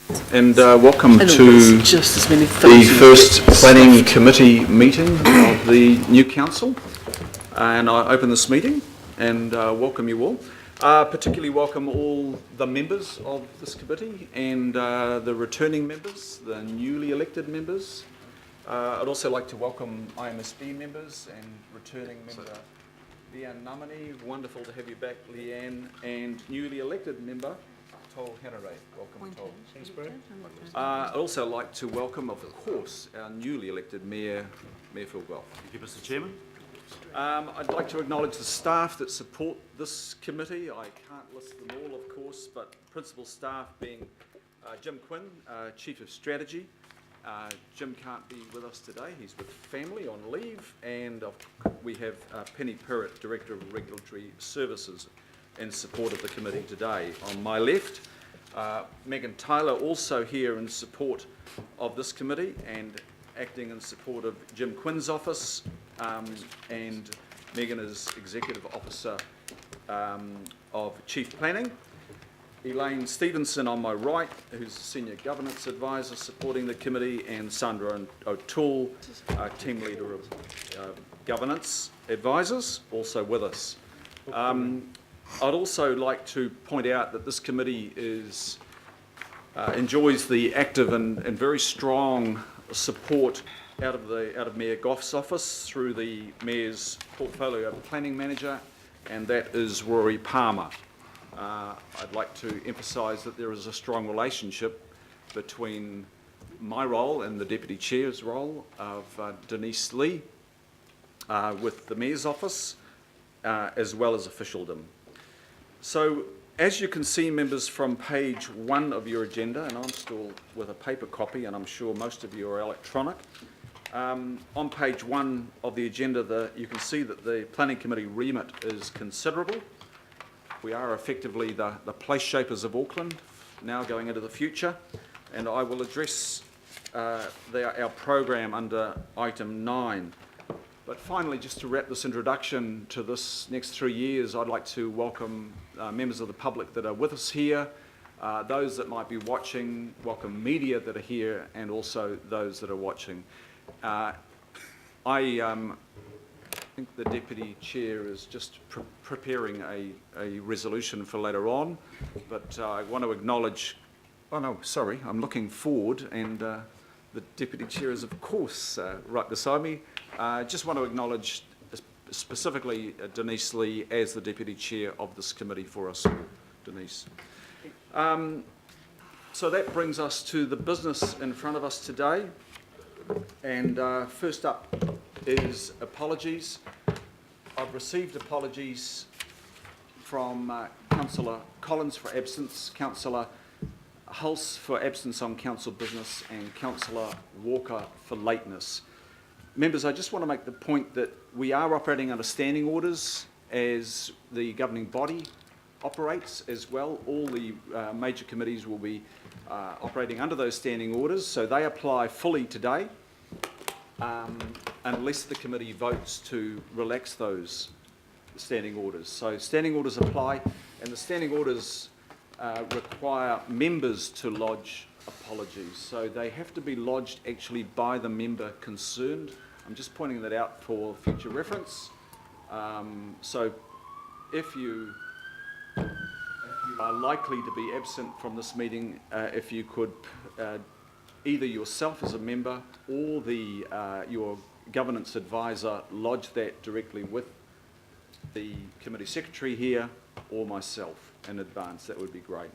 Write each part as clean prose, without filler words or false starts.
And welcome And to just as many the first planning committee meeting of the new council. And I open this meeting and welcome you all. Particularly welcome all the members of this committee and the returning members, the newly elected members. I'd also like to welcome IMSB members and returning member Leanne Namani. Wonderful to have you back, Leanne, and newly elected member Tol Henare. Welcome, Tol. Thanks, Brad. I'd also like to welcome, of course, our newly elected Mayor Phil Guelph. Thank you, Mr. Chairman. I'd like to acknowledge the staff that support this committee. I can't list them all, of course, but principal staff being Jim Quinn, Chief of Strategy. Jim can't be with us today. He's with family on leave. And we have Penny Perrott, Director of Regulatory Services, in support of the committee today. On my left, Megan Tyler, also here in support of this committee and acting in support of Jim Quinn's office, and Megan is Executive Officer of Chief Planning. Elaine Stevenson on my right, who's Senior Governance Advisor supporting the committee, and Sandra O'Toole, Team Leader of Governance Advisors, also with us. I'd also like to point out that this committee enjoys the active and very strong support out of Mayor Goff's office through the Mayor's Portfolio Planning Manager, and that is Rory Palmer. I'd like to emphasise that there is a strong relationship between my role and the Deputy Chair's role of Denise Lee with the Mayor's office, as well as officialdom. So, as you can see, members, from page 1 of your agenda, and I'm still with a paper copy, and I'm sure most of you are electronic. On page 1 of the agenda, you can see that the Planning Committee remit is considerable. We are effectively the place shapers of Auckland, now going into the future, and I will address our program under item 9. But finally, just to wrap this introduction to this next 3 years, I'd like to welcome members of the public that are with us here, those that might be watching, welcome media that are here, and also those that are watching. I think the Deputy Chair is just preparing a resolution for later on, but I want to acknowledge, I'm looking forward, and the Deputy Chair is, of course, right beside me. I just want to acknowledge specifically Denise Lee as the Deputy Chair of this committee for us, Denise. So that brings us to the business in front of us today. And first up is apologies. I've received apologies from Councillor Collins for absence, Councillor Hulse for absence on council business, and Councillor Walker for lateness. Members, I just want to make the point that we are operating under standing orders as the governing body operates as well. All the major committees will be operating under those standing orders, so they apply fully today, unless the committee votes to relax those standing orders. So standing orders apply, and the standing orders require members to lodge apologies. So they have to be lodged actually by the member concerned. I'm just pointing that out for future reference. So if you are likely to be absent from this meeting, if you could either yourself as a member or your governance advisor lodge that directly with the committee secretary here or myself in advance, that would be great.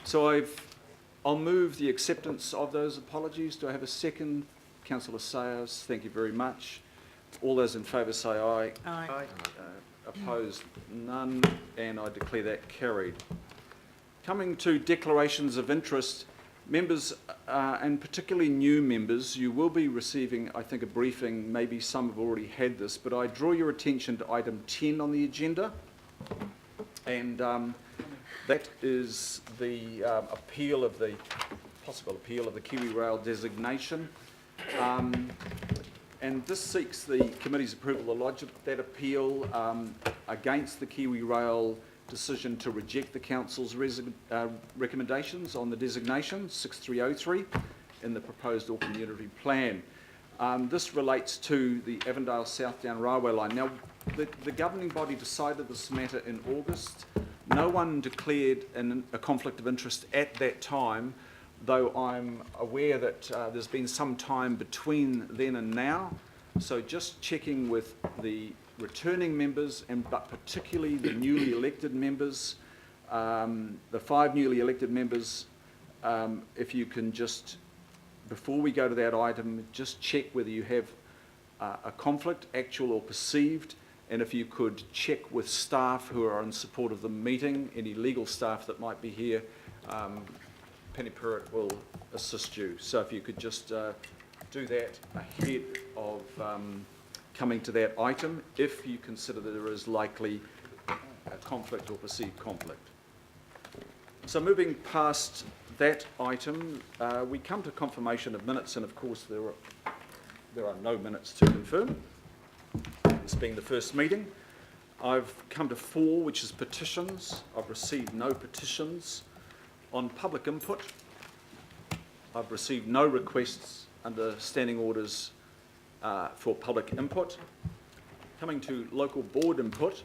So I'll move the acceptance of those apologies. Do I have a second? Councillor Sayers, thank you very much. All those in favour say aye. Aye. Opposed, none, and I declare that carried. Coming to declarations of interest, members, and particularly new members, you will be receiving, I think, a briefing. Maybe some have already had this, but I draw your attention to item 10 on the agenda, and that is the possible appeal of the Kiwi Rail designation. And this seeks the committee's approval to lodge that appeal against the Kiwi Rail decision to reject the council's recommendations on the designation 6303 in the proposed Auckland Unity Plan. This relates to the Avondale Southdown Railway line. Now, the governing body decided this matter in August. No one declared a conflict of interest at that time, though I'm aware that there's been some time between then and now. So just checking with the returning members, but particularly the newly elected members, the 5 newly elected members, if you can just, before we go to that item, just check whether you have a conflict, actual or perceived, and if you could check with staff who are in support of the meeting, any legal staff that might be here, Penny Perrott will assist you. So if you could just do that ahead of coming to that item, if you consider that there is likely a conflict or perceived conflict. So moving past that item, we come to confirmation of minutes, and of course there are no minutes to confirm, this being the first meeting. I've come to 4, which is petitions. I've received no petitions. On public input, I've received no requests under standing orders for public input. Coming to local board input,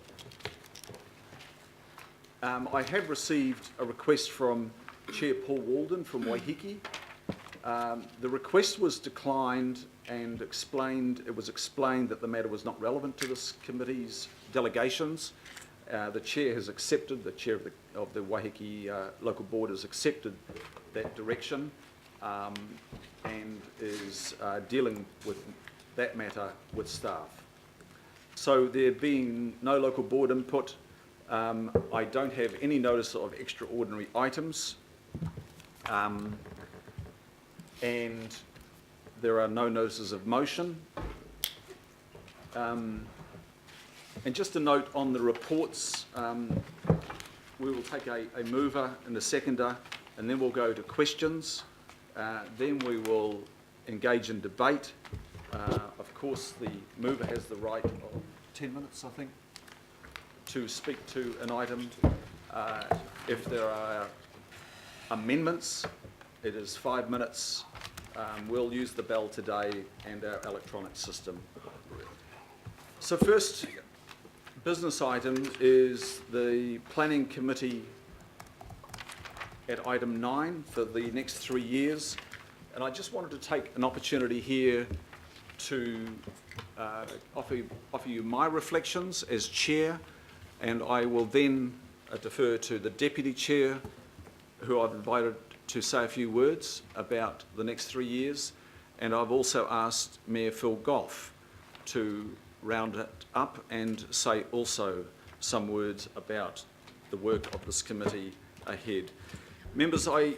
I have received a request from Chair Paul Walden from Waiheke. The request was declined and explained. It was explained that the matter was not relevant to this committee's delegations. The chair has accepted, the chair of the Waiheke local board has accepted that direction and is dealing with that matter with staff. So there being no local board input, I don't have any notice of extraordinary items, and there are no notices of motion. And just a note on the reports, we will take a mover and a seconder, and then we'll go to questions. Then we will engage in debate. Of course, the mover has the right of 10 minutes, I think, to speak to an item. If there are amendments, it is 5 minutes. We'll use the bell today and our electronic system. So first business item is the Planning Committee at item 9 for the next 3 years. And I just wanted to take an opportunity here to offer you my reflections as chair, and I will then defer to the deputy chair, who I've invited to say a few words about the next 3 years. And I've also asked Mayor Phil Goff to round it up and say also some words about the work of this committee ahead. Members, I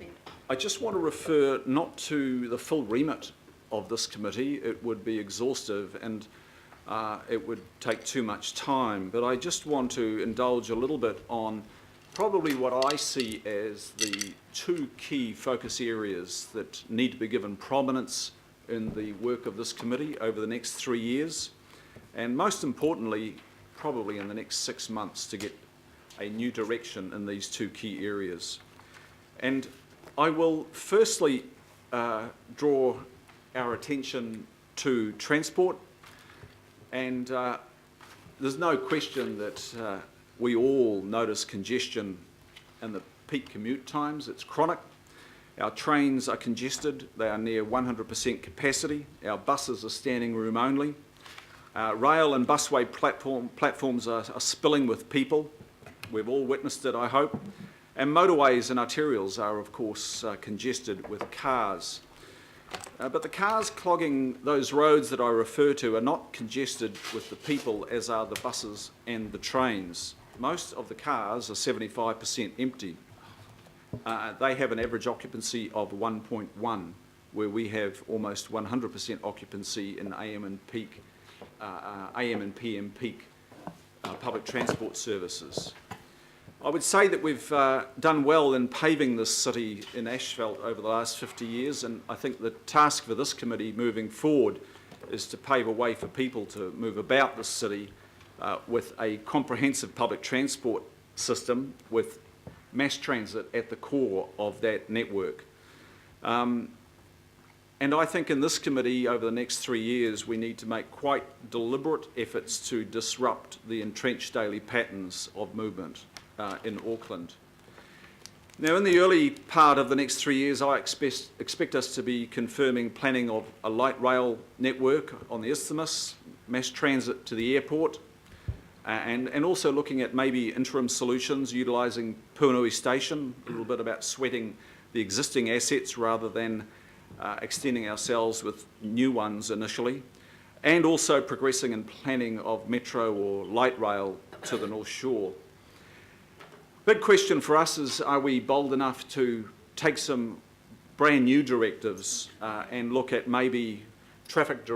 just want to refer not to the full remit of this committee. It would be exhaustive and it would take too much time, but I just want to indulge a little bit on probably what I see as the 2 key focus areas that need to be given prominence in the work of this committee over the next 3 years, and most importantly, probably in the next 6 months, to get a new direction in these 2 key areas. And I will firstly draw our attention to transport, and there's no question that we all notice congestion in the peak commute times. It's chronic. Our trains are congested. They are near 100% capacity. Our buses are standing room only. Rail and busway platforms are spilling with people. We've all witnessed it, I hope. And motorways and arterials are, of course, congested with cars. But the cars clogging those roads that I refer to are not congested with the people as are the buses and the trains. Most of the cars are 75% empty. They have an average occupancy of 1.1, where we have almost 100% occupancy in AM and PM peak public transport services. I would say that we've done well in paving this city in asphalt over the last 50 years, and I think the task for this committee moving forward is to pave a way for people to move about this city with a comprehensive public transport system with mass transit at the core of that network. And I think in this committee over the next 3 years we need to make quite deliberate efforts to disrupt the entrenched daily patterns of movement in Auckland. Now, in the early part of the next 3 years, I expect us to be confirming planning of a light rail network on the isthmus, mass transit to the airport, and also looking at maybe interim solutions utilising Puanui Station, a little bit about sweating the existing assets rather than extending ourselves with new ones initially, and also progressing in planning of metro or light rail to the North Shore. Big question for us is, are we bold enough to take some brand new directives and look at maybe traffic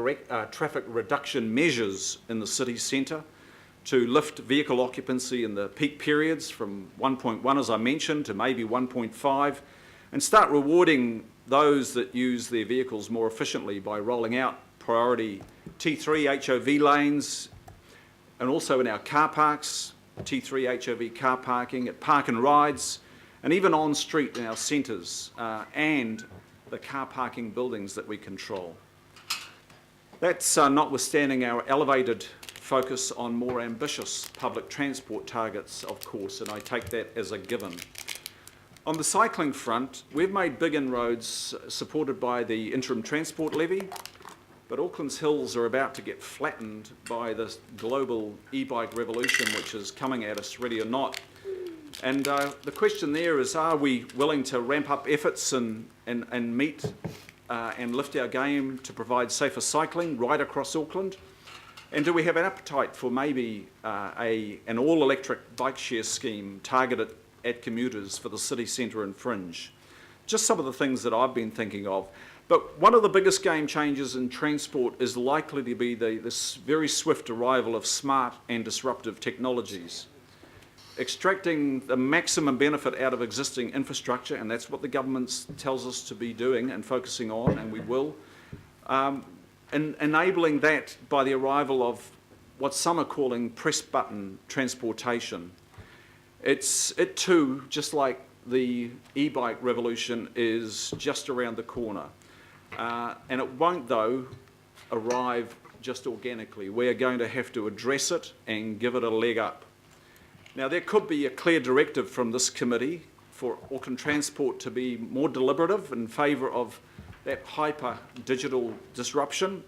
reduction measures in the city centre to lift vehicle occupancy in the peak periods from 1.1, as I mentioned, to maybe 1.5, and start rewarding those that use their vehicles more efficiently by rolling out priority T3 HOV lanes, and also in our car parks, T3 HOV car parking, at park and rides, and even on street in our centres and the car parking buildings that we control. That's notwithstanding our elevated focus on more ambitious public transport targets, of course, and I take that as a given. On the cycling front, we've made big inroads supported by the interim transport levy, but Auckland's hills are about to get flattened by this global e-bike revolution which is coming at us, ready or not. And the question there is, are we willing to ramp up efforts and meet and lift our game to provide safer cycling right across Auckland? And do we have an appetite for maybe an all-electric bike share scheme targeted at commuters for the city centre and fringe? Just some of the things that I've been thinking of. But one of the biggest game changers in transport is likely to be this very swift arrival of smart and disruptive technologies. Extracting the maximum benefit out of existing infrastructure, and that's what the government tells us to be doing and focusing on, and we will. And enabling that by the arrival of what some are calling press button transportation. It too, just like the e-bike revolution, is just around the corner. And it won't, though, arrive just organically. We're going to have to address it and give it a leg up. Now, there could be a clear directive from this committee for Auckland Transport to be more deliberative in favour of that hyper-digital disruption.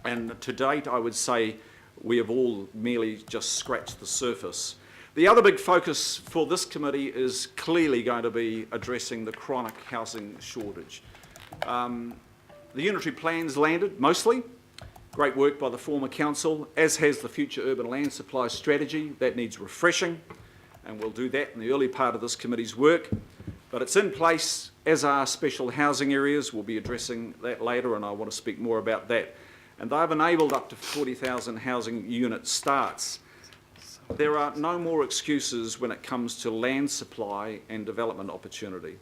And to date, I would say we have all merely just scratched the surface. The other big focus for this committee is clearly going to be addressing the chronic housing shortage. The unitary plans landed, mostly. Great work by the former council, as has the future urban land supply strategy. That needs refreshing, and we'll do that in the early part of this committee's work. But it's in place, as are special housing areas. We'll be addressing that later, and I want to speak more about that. And they've enabled up to 40,000 housing unit starts. There are no more excuses when it comes to land supply and development opportunity.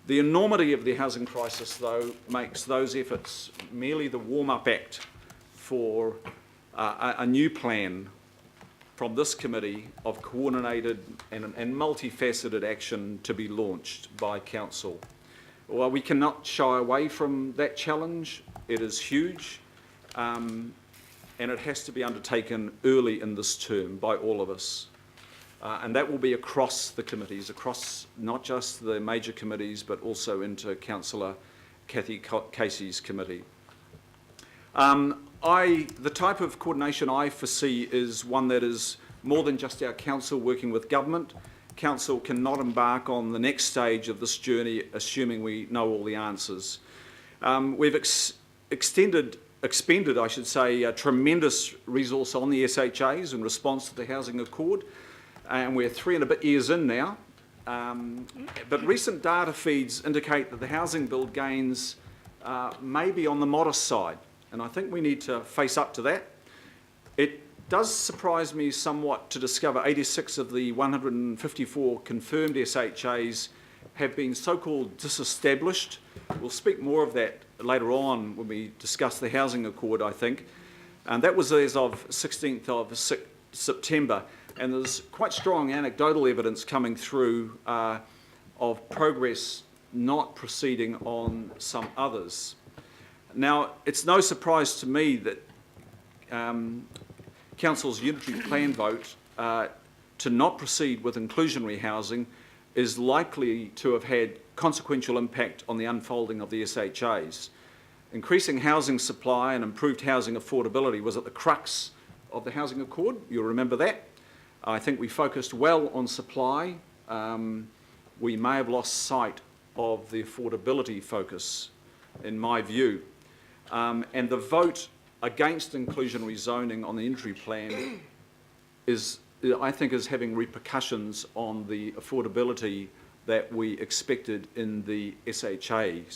The enormity of the housing crisis, though, makes those efforts merely the warm-up act for a new plan from this committee of coordinated and multifaceted action to be launched by council. Well, we cannot shy away from that challenge. It is huge, and it has to be undertaken early in this term by all of us. And that will be across the committees, across not just the major committees, but also into Councillor Cathy Casey's committee. The type of coordination I foresee is one that is more than just our council working with government. Council cannot embark on the next stage of this journey assuming we know all the answers. We've expended, I should say, a tremendous resource on the SHAs in response to the Housing Accord. And we're 3 and a bit years in now. But recent data feeds indicate that the housing build gains may be on the modest side, and I think we need to face up to that. It does surprise me somewhat to discover 86 of the 154 confirmed SHAs have been so-called disestablished. We'll speak more of that later on when we discuss the Housing Accord, I think. And that was as of 16th of September, and there's quite strong anecdotal evidence coming through of progress not proceeding on some others. Now, it's no surprise to me that Council's unitary plan vote to not proceed with inclusionary housing is likely to have had consequential impact on the unfolding of the SHAs. Increasing housing supply and improved housing affordability was at the crux of the Housing Accord. You'll remember that. I think we focused well on supply. We may have lost sight of the affordability focus, in my view. And the vote against inclusionary zoning on the unitary plan I think is having repercussions on the affordability that we expected in the SHAs.